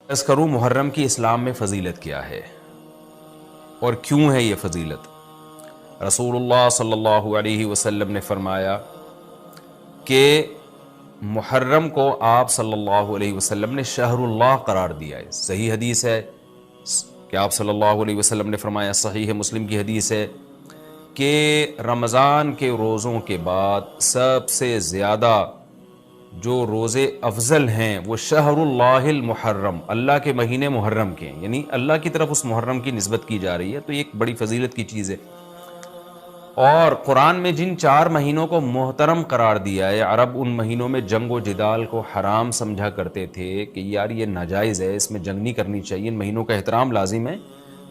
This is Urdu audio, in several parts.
عرض کروں محرم کی اسلام میں فضیلت کیا ہے اور کیوں ہے یہ فضیلت۔ رسول اللہ صلی اللہ علیہ وسلم نے فرمایا کہ محرم کو آپ صلی اللہ علیہ وسلم نے شہر اللہ قرار دیا ہے۔ صحیح حدیث ہے کہ آپ صلی اللہ علیہ وسلم نے فرمایا، صحیح مسلم کی حدیث ہے کہ رمضان کے روزوں کے بعد سب سے زیادہ جو روزے افضل ہیں وہ شہر اللہ المحرم، اللہ کے مہینے محرم کے ہیں، یعنی اللہ کی طرف اس محرم کی نسبت کی جا رہی ہے، تو یہ ایک بڑی فضیلت کی چیز ہے۔ اور قرآن میں جن 4 مہینوں کو محترم قرار دیا ہے، عرب ان مہینوں میں جنگ و جدال کو حرام سمجھا کرتے تھے کہ یار یہ ناجائز ہے، اس میں جنگ نہیں کرنی چاہیے، ان مہینوں کا احترام لازم ہے۔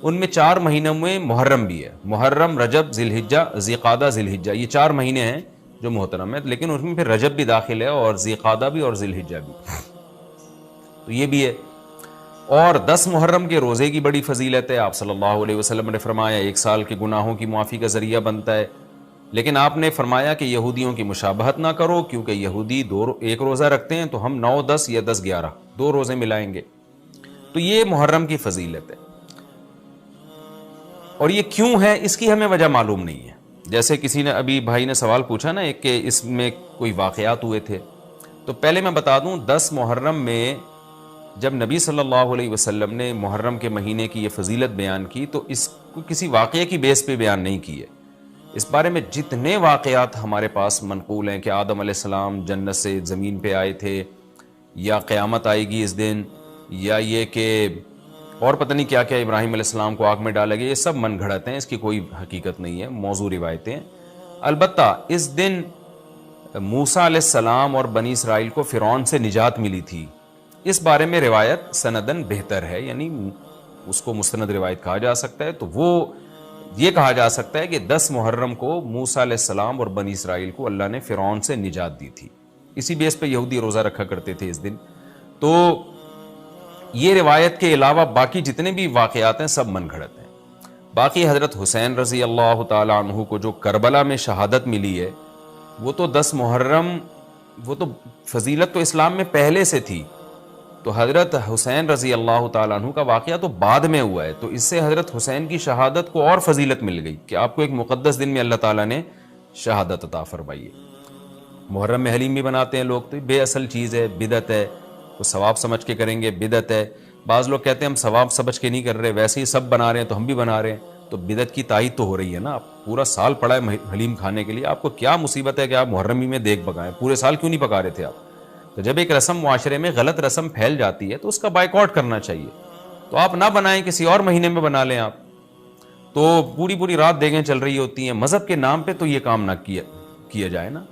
ان میں 4 مہینوں میں محرم بھی ہے، محرم، رجب، ذی الحجہ، ذی قعدہ، ذی الحجہ، یہ 4 مہینے ہیں جو محترم ہے، لیکن اس میں پھر رجب بھی داخل ہے اور ذی قعدہ بھی اور ذی الحجہ بھی، تو یہ بھی ہے۔ اور 10 محرم کے روزے کی بڑی فضیلت ہے۔ آپ صلی اللہ علیہ وسلم نے فرمایا 1 سال کے گناہوں کی معافی کا ذریعہ بنتا ہے، لیکن آپ نے فرمایا کہ یہودیوں کی مشابہت نہ کرو، کیونکہ یہودی 1 روزہ رکھتے ہیں تو ہم 9، 10 یا 10، 11 2 روزے ملائیں گے، تو یہ محرم کی فضیلت ہے۔ اور یہ کیوں ہے اس کی ہمیں وجہ معلوم نہیں ہے۔ جیسے کسی نے ابھی بھائی نے سوال پوچھا نا ایک کہ اس میں کوئی واقعات ہوئے تھے، تو پہلے میں بتا دوں 10 محرم میں جب نبی صلی اللہ علیہ وسلم نے محرم کے مہینے کی یہ فضیلت بیان کی تو اس کو کسی واقعے کی بیس پہ بیان نہیں کی ہے۔ اس بارے میں جتنے واقعات ہمارے پاس منقول ہیں کہ آدم علیہ السلام جنت سے زمین پہ آئے تھے، یا قیامت آئے گی اس دن، یا یہ کہ اور پتہ نہیں کیا کیا ابراہیم علیہ السلام کو آگ میں ڈالا گیا، یہ سب من گھڑت ہیں، اس کی کوئی حقیقت نہیں ہے، موضوع روایتیں ہیں۔ البتہ اس دن موسیٰ علیہ السلام اور بنی اسرائیل کو فرعون سے نجات ملی تھی، اس بارے میں روایت سندن بہتر ہے، یعنی اس کو مستند روایت کہا جا سکتا ہے۔ تو وہ یہ کہا جا سکتا ہے کہ 10 محرم کو موسیٰ علیہ السلام اور بنی اسرائیل کو اللہ نے فرعون سے نجات دی تھی، اسی بیس پہ یہودی روزہ رکھا کرتے تھے اس دن۔ تو یہ روایت کے علاوہ باقی جتنے بھی واقعات ہیں سب من گھڑت ہیں۔ باقی حضرت حسین رضی اللہ تعالی عنہ کو جو کربلا میں شہادت ملی ہے، وہ تو 10 محرم، وہ تو فضیلت تو اسلام میں پہلے سے تھی، تو حضرت حسین رضی اللہ تعالیٰ عنہ کا واقعہ تو بعد میں ہوا ہے، تو اس سے حضرت حسین کی شہادت کو اور فضیلت مل گئی کہ آپ کو ایک مقدس دن میں اللہ تعالیٰ نے شہادت عطا فرمائی ہے۔ محرم میں حلیم بھی بناتے ہیں لوگ، تو بے اصل چیز ہے، بدعت ہے، وہ ثواب سمجھ کے کریں گے، بدعت ہے۔ بعض لوگ کہتے ہیں ہم ثواب سمجھ کے نہیں کر رہے، ویسے ہی سب بنا رہے ہیں تو ہم بھی بنا رہے ہیں، تو بدعت کی تائید تو ہو رہی ہے نا۔ آپ پورا سال پڑا ہے حلیم کھانے کے لیے، آپ کو کیا مصیبت ہے کہ آپ محرم ہی میں دیگ پکائیں؟ پورے سال کیوں نہیں پکا رہے تھے آپ؟ تو جب ایک رسم معاشرے میں غلط رسم پھیل جاتی ہے تو اس کا بائیکاٹ کرنا چاہیے، تو آپ نہ بنائیں، کسی اور مہینے میں بنا لیں آپ۔ تو پوری رات دیگیں چل رہی ہوتی ہیں، مذہب کے نام پہ تو یہ کام نہ کیا جائے نا۔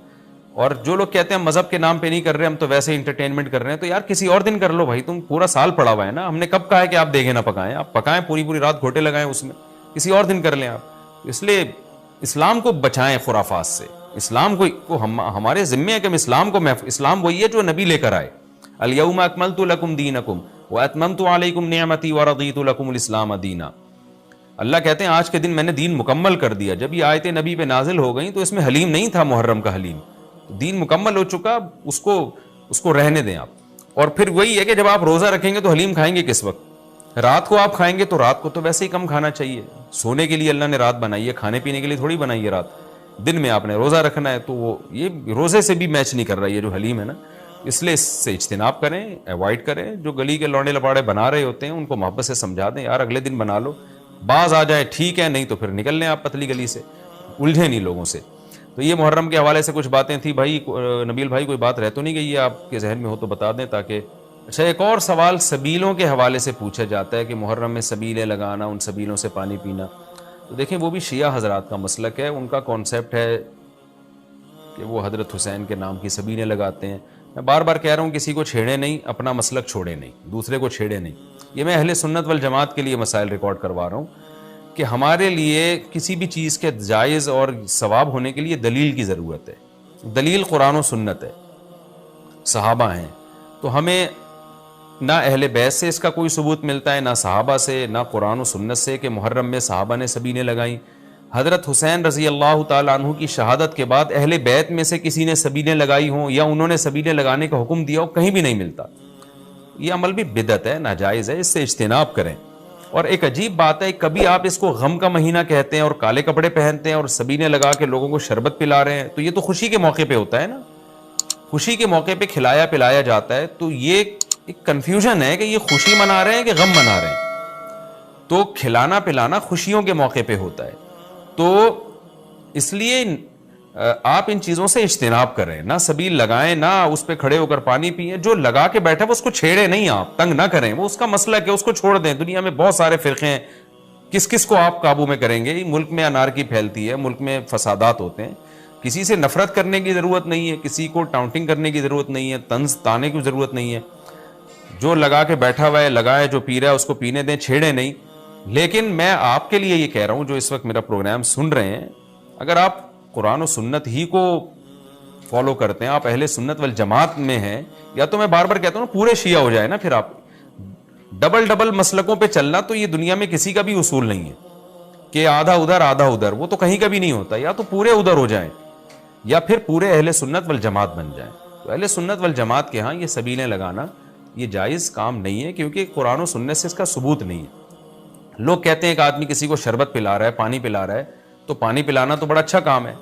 اور جو لوگ کہتے ہیں مذہب کے نام پہ نہیں کر رہے، ہم تو ویسے انٹرٹینمنٹ کر رہے ہیں، تو یار کسی اور دن کر لو بھائی، تم پورا سال پڑا ہوا ہے نا، ہم نے کب کہا ہے کہ آپ دیگیں نہ پکائیں؟ آپ پکائیں، پوری رات گھوٹے لگائیں اس میں، کسی اور دن کر لیں آپ۔ اس لیے اسلام کو بچائیں خرافات سے، اسلام کو ہمارے ذمے ہے کہ ہم اسلام کو اسلام وہی ہے جو نبی لے کر آئے، الیوم اکملت لکم دینکم واتممت علیکم نعمتی ورضیت لکم الاسلام دینا۔ اللہ کہتے ہیں آج کے دن میں نے دین مکمل کر دیا۔ جب یہ آیتیں نبی پہ نازل ہو گئیں تو اس میں حلیم نہیں تھا، محرم کا حلیم، دین مکمل ہو چکا، اس کو رہنے دیں آپ۔ اور پھر وہی ہے کہ جب آپ روزہ رکھیں گے تو حلیم کھائیں گے کس وقت؟ رات کو آپ کھائیں گے تو رات کو تو ویسے ہی کم کھانا چاہیے، سونے کے لیے اللہ نے رات بنائی ہے، کھانے پینے کے لیے تھوڑی بنائی ہے رات، دن میں آپ نے روزہ رکھنا ہے، تو وہ یہ روزے سے بھی میچ نہیں کر رہا ہے یہ جو حلیم ہے نا۔ اس لیے اس سے اجتناب کریں، ایوائڈ کریں۔ جو گلی کے لوڑے لپاڑے بنا رہے ہوتے ہیں ان کو محبت سے سمجھا دیں، یار اگلے دن بنا لو، باز آ جائے ٹھیک ہے، نہیں تو پھر نکل لیں آپ پتلی گلی سے، الجھیں نہیں لوگوں سے۔ تو یہ محرم کے حوالے سے کچھ باتیں تھیں۔ بھائی نبیل بھائی کوئی بات رہ تو نہیں گئی ہے آپ کے ذہن میں ہو تو بتا دیں تاکہ۔ اچھا، ایک اور سوال سبیلوں کے حوالے سے پوچھا جاتا ہے کہ محرم میں سبیلیں لگانا، ان سبیلوں سے پانی پینا، تو دیکھیں وہ بھی شیعہ حضرات کا مسلک ہے، ان کا کانسیپٹ ہے کہ وہ حضرت حسین کے نام کی سبیلیں لگاتے ہیں۔ میں بار بار کہہ رہا ہوں کسی کو چھیڑے نہیں، اپنا مسلک چھوڑے نہیں، دوسرے کو چھیڑے نہیں۔ یہ میں اہل سنت والجماعت کے لیے مسائل ریکارڈ کروا رہا ہوں کہ ہمارے لیے کسی بھی چیز کے جائز اور ثواب ہونے کے لیے دلیل کی ضرورت ہے۔ دلیل قرآن و سنت ہے، صحابہ ہیں، تو ہمیں نہ اہل بیت سے اس کا کوئی ثبوت ملتا ہے، نہ صحابہ سے، نہ قرآن و سنت سے کہ محرم میں صحابہ نے سبیلیں لگائیں۔ حضرت حسین رضی اللہ تعالیٰ عنہ کی شہادت کے بعد اہل بیت میں سے کسی نے سبیلیں لگائی ہوں یا انہوں نے سبیلیں لگانے کا حکم دیا ہو، کہیں بھی نہیں ملتا۔ یہ عمل بھی بدعت ہے, ناجائز ہے, اس سے اجتناب کریں. اور ایک عجیب بات ہے, کبھی آپ اس کو غم کا مہینہ کہتے ہیں اور کالے کپڑے پہنتے ہیں اور سبینے لگا کے لوگوں کو شربت پلا رہے ہیں, تو یہ تو خوشی کے موقع پہ ہوتا ہے نا, خوشی کے موقع پہ کھلایا پلایا جاتا ہے. تو یہ ایک کنفیوژن ہے کہ یہ خوشی منا رہے ہیں کہ غم منا رہے ہیں. تو کھلانا پلانا خوشیوں کے موقع پہ ہوتا ہے, تو اس لیے آپ ان چیزوں سے اجتناب کریں, نہ سبیل لگائیں, نہ اس پہ کھڑے ہو کر پانی پئیں. جو لگا کے بیٹھا وہ اس کو چھیڑے نہیں, آپ تنگ نہ کریں, وہ اس کا مسئلہ کہ اس کو چھوڑ دیں. دنیا میں بہت سارے فرقے ہیں, کس کس کو آپ قابو میں کریں گے؟ ملک میں انارکی پھیلتی ہے, ملک میں فسادات ہوتے ہیں. کسی سے نفرت کرنے کی ضرورت نہیں ہے, کسی کو ٹاؤنٹنگ کرنے کی ضرورت نہیں ہے, طنز تانے کی ضرورت نہیں ہے. جو لگا کے بیٹھا ہوا ہے لگائے, جو پی رہا ہے اس کو پینے دیں, چھیڑے نہیں. لیکن میں آپ کے لیے یہ کہہ رہا ہوں جو اس وقت میرا پروگرام سن رہے ہیں, اگر آپ قرآن و سنت ہی کو فالو کرتے ہیں, آپ اہل سنت والجماعت میں ہیں, یا تو میں بار بار کہتا ہوں پورے شیعہ ہو جائے نا. پھر آپ ڈبل مسلکوں پہ چلنا, تو یہ دنیا میں کسی کا بھی اصول نہیں ہے کہ آدھا ادھر آدھا ادھر, وہ تو کہیں کا بھی نہیں ہوتا. یا تو پورے ادھر ہو جائیں یا پھر پورے اہل سنت والجماعت بن جائیں. تو اہل سنت والجماعت کے ہاں یہ سبیلیں لگانا یہ جائز کام نہیں ہے, کیونکہ قرآن و سنت سے اس کا ثبوت نہیں ہے. لوگ کہتے ہیں کہ آدمی کسی کو شربت پلا رہا ہے, پانی پلا رہا ہے, تو پانی پلانا تو بڑا اچھا کام ہے.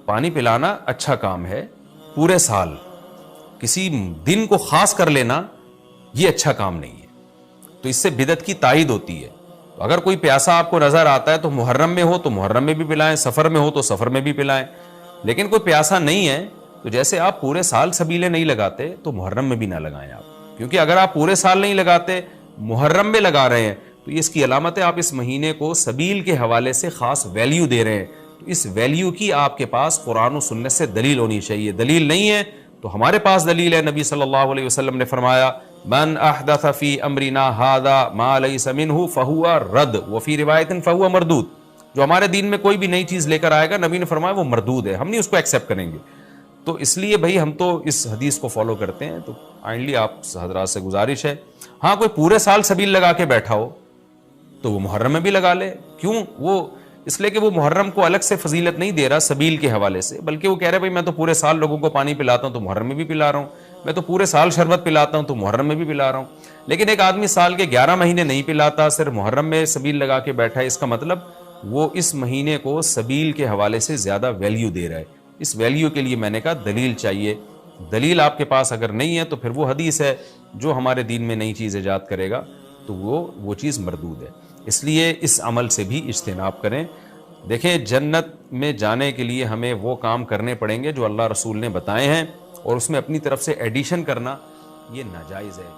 پانی پلانا اچھا کام ہے, پورے سال کسی دن کو خاص کر لینا یہ اچھا کام نہیں ہے. تو اس سے بدعت کی تائید ہوتی ہے. تو اگر کوئی پیاسا آپ کو نظر آتا ہے تو محرم میں ہو تو محرم میں بھی پلائیں, سفر میں ہو تو سفر میں بھی پلائیں. لیکن کوئی پیاسا نہیں ہے تو جیسے آپ پورے سال سبیلیں نہیں لگاتے تو محرم میں بھی نہ لگائیں آپ, کیونکہ اگر آپ پورے سال نہیں لگاتے محرم میں لگا رہے ہیں تو یہ اس کی علامت ہے آپ اس مہینے کو سبیل کے حوالے سے خاص ویلیو دے رہے ہیں. تو اس ویلیو کی آپ کے پاس قرآن و سنت سے دلیل ہونی چاہیے. دلیل نہیں ہے تو ہمارے پاس دلیل ہے. نبی صلی اللہ علیہ وسلم نے فرمایا من احدث فی امرنا ھذا ما لیس منہ فہو رد وفی روایت فہو مردود. جو ہمارے دین میں کوئی بھی نئی چیز لے کر آئے گا, نبی نے فرمایا وہ مردود ہے, ہم نہیں اس کو ایکسیپٹ کریں گے. تو اس لیے بھائی ہم تو اس حدیث کو فالو کرتے ہیں. تو کائنڈلی آپ حضرات سے گزارش ہے, ہاں کوئی پورے سال سبیل لگا کے بیٹھا ہو تو وہ محرم میں بھی لگا لے. کیوں؟ وہ اس لیے کہ وہ محرم کو الگ سے فضیلت نہیں دے رہا سبیل کے حوالے سے, بلکہ وہ کہہ رہے بھائی میں تو پورے سال لوگوں کو پانی پلاتا ہوں تو محرم میں بھی پلا رہا ہوں, میں تو پورے سال شربت پلاتا ہوں تو محرم میں بھی پلا رہا ہوں. لیکن ایک آدمی سال کے 11 مہینے نہیں پلاتا, صرف محرم میں سبیل لگا کے بیٹھا ہے, اس کا مطلب وہ اس مہینے کو سبیل کے حوالے سے زیادہ ویلیو دے رہا ہے. اس ویلیو کے لیے میں نے کہا دلیل چاہیے. دلیل آپ کے پاس اگر نہیں ہے تو پھر وہ حدیث ہے جو ہمارے دین میں نئی چیز ایجاد کرے گا تو وہ چیز مردود ہے. اس لیے اس عمل سے بھی اجتناب کریں. دیکھیں جنت میں جانے کے لیے ہمیں وہ کام کرنے پڑیں گے جو اللہ رسول نے بتائے ہیں, اور اس میں اپنی طرف سے ایڈیشن کرنا یہ ناجائز ہے.